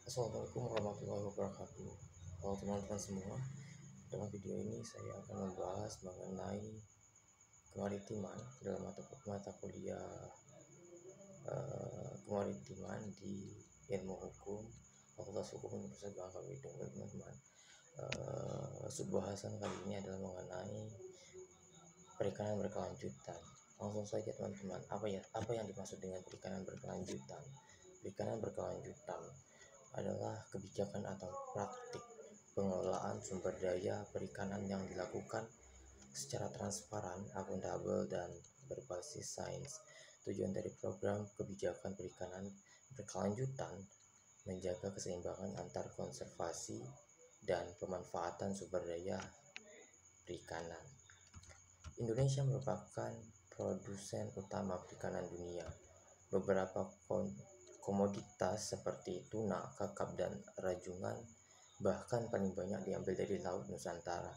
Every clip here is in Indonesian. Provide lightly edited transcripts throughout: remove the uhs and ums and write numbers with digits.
Assalamualaikum warahmatullahi wabarakatuh. Halo teman-teman semua, dalam video ini saya akan membahas mengenai kemaritiman dalam mata kuliah kemaritiman di ilmu hukum Fakultas Hukum Universitas Bangka Belitung. Teman-teman, subbahasan kali ini adalah mengenai perikanan berkelanjutan. Langsung saja teman-teman, apa yang dimaksud dengan perikanan berkelanjutan? Perikanan berkelanjutan adalah kebijakan atau praktik pengelolaan sumber daya perikanan yang dilakukan secara transparan, akuntabel, dan berbasis sains. Tujuan dari program kebijakan perikanan berkelanjutan menjaga keseimbangan antar konservasi dan pemanfaatan sumber daya perikanan. Indonesia merupakan produsen utama perikanan dunia. Beberapa komoditas seperti tuna, kakap, dan rajungan bahkan paling banyak diambil dari Laut Nusantara.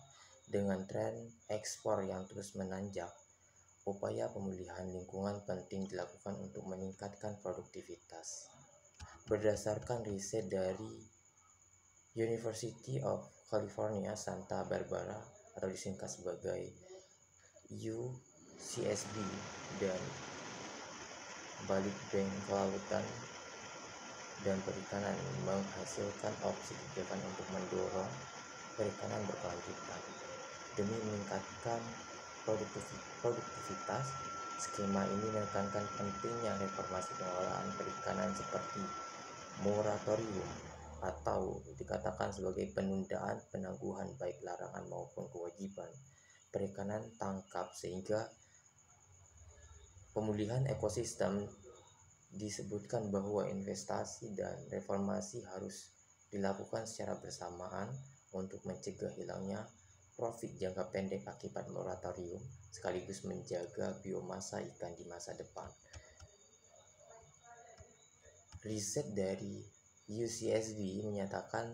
Dengan tren ekspor yang terus menanjak, upaya pemulihan lingkungan penting dilakukan untuk meningkatkan produktivitas. Berdasarkan riset dari University of California Santa Barbara atau disingkat sebagai UCSB dan Balitbank Kelautan dan Perikanan menghasilkan opsi kebijakan untuk mendorong perikanan berkelanjutan demi meningkatkan produktivitas. Skema ini menekankan pentingnya reformasi pengelolaan perikanan seperti moratorium atau dikatakan sebagai penundaan penangguhan baik larangan maupun kewajiban perikanan tangkap, sehingga pemulihan ekosistem. Disebutkan bahwa investasi dan reformasi harus dilakukan secara bersamaan untuk mencegah hilangnya profit jangka pendek akibat moratorium, sekaligus menjaga biomasa ikan di masa depan. Riset dari UCSB menyatakan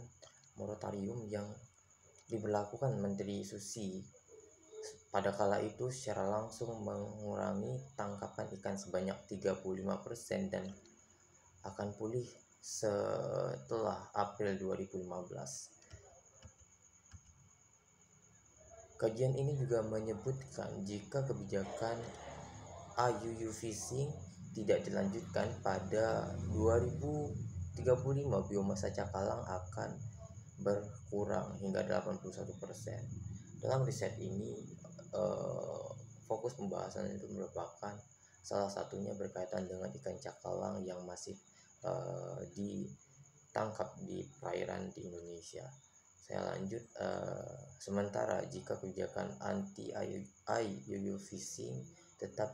moratorium yang diberlakukan Menteri Susi pada kala itu secara langsung mengurangi tangkapan ikan sebanyak 35% dan akan pulih setelah April 2015. Kajian ini juga menyebutkan jika kebijakan IUU fishing tidak dilanjutkan pada 2035, biomasa cakalang akan berkurang hingga 81%. Dalam riset ini fokus pembahasan itu merupakan salah satunya berkaitan dengan ikan cakalang yang masih ditangkap di perairan di Indonesia. Saya lanjut, sementara jika kebijakan anti IUU fishing tetap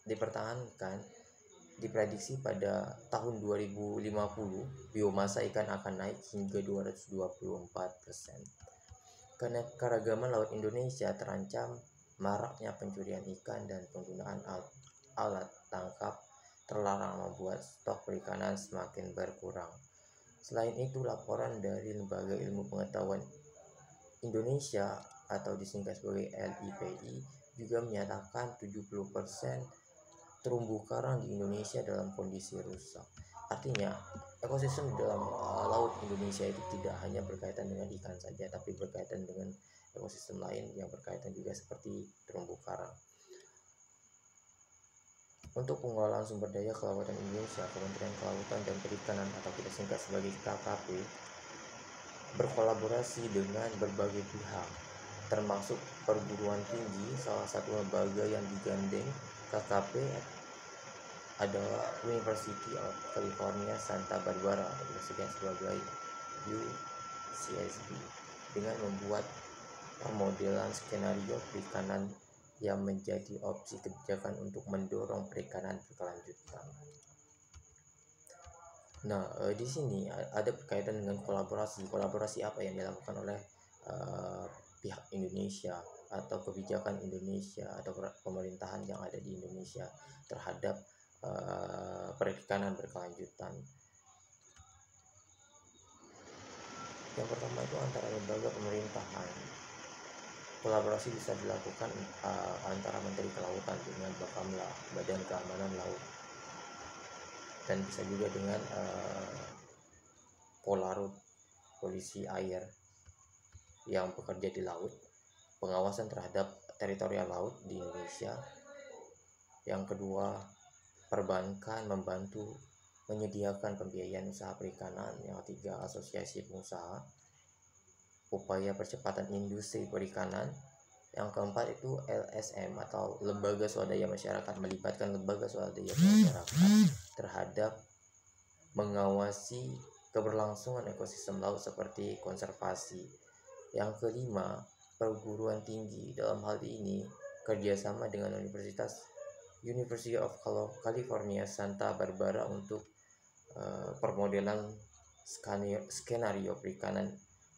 dipertahankan, diprediksi pada tahun 2050 biomasa ikan akan naik hingga 224%. Keanekaragaman laut Indonesia terancam. Maraknya pencurian ikan dan penggunaan alat tangkap terlarang membuat stok perikanan semakin berkurang. Selain itu, laporan dari Lembaga Ilmu Pengetahuan Indonesia atau disingkat sebagai LIPI juga menyatakan 70% terumbu karang di Indonesia dalam kondisi rusak. Artinya, ekosistem di dalam laut Indonesia itu tidak hanya berkaitan dengan ikan saja, tapi berkaitan dengan ekosistem lain yang berkaitan juga seperti terumbu karang. Untuk pengelolaan sumber daya kelautan Indonesia, Kementerian Kelautan dan Perikanan atau kita singkat sebagai KKP berkolaborasi dengan berbagai pihak, termasuk perguruan tinggi. Salah satu lembaga yang digandeng KKP adalah University of California Santa Barbara atau disingkat sebagai UCSB, dengan membuat permodelan skenario perikanan yang menjadi opsi kebijakan untuk mendorong perikanan berkelanjutan. Nah, di sini ada berkaitan dengan kolaborasi apa yang dilakukan oleh pihak Indonesia atau kebijakan Indonesia atau pemerintahan yang ada di Indonesia terhadap perikanan berkelanjutan. Yang pertama itu antara lembaga pemerintahan. Kolaborasi bisa dilakukan antara Menteri Kelautan dengan Bakamla, Badan Keamanan Laut, dan bisa juga dengan Polaut, polisi air yang bekerja di laut, pengawasan terhadap teritorial laut di Indonesia. Yang kedua, perbankan membantu menyediakan pembiayaan usaha perikanan. Yang ketiga, asosiasi pengusaha, upaya percepatan industri perikanan. Yang keempat itu LSM atau lembaga swadaya masyarakat, melibatkan lembaga swadaya masyarakat terhadap mengawasi keberlangsungan ekosistem laut seperti konservasi. Yang kelima, perguruan tinggi, dalam hal ini kerjasama dengan University of California Santa Barbara untuk permodelan skenario perikanan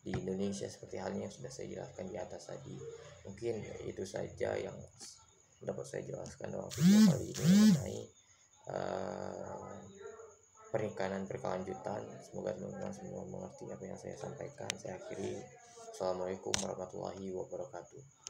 di Indonesia seperti halnya yang sudah saya jelaskan di atas tadi. Mungkin itu saja yang dapat saya jelaskan dalam video kali ini mengenai perikanan berkelanjutan. Semoga teman-teman semua mengerti apa yang saya sampaikan. Saya akhiri. Assalamualaikum warahmatullahi wabarakatuh.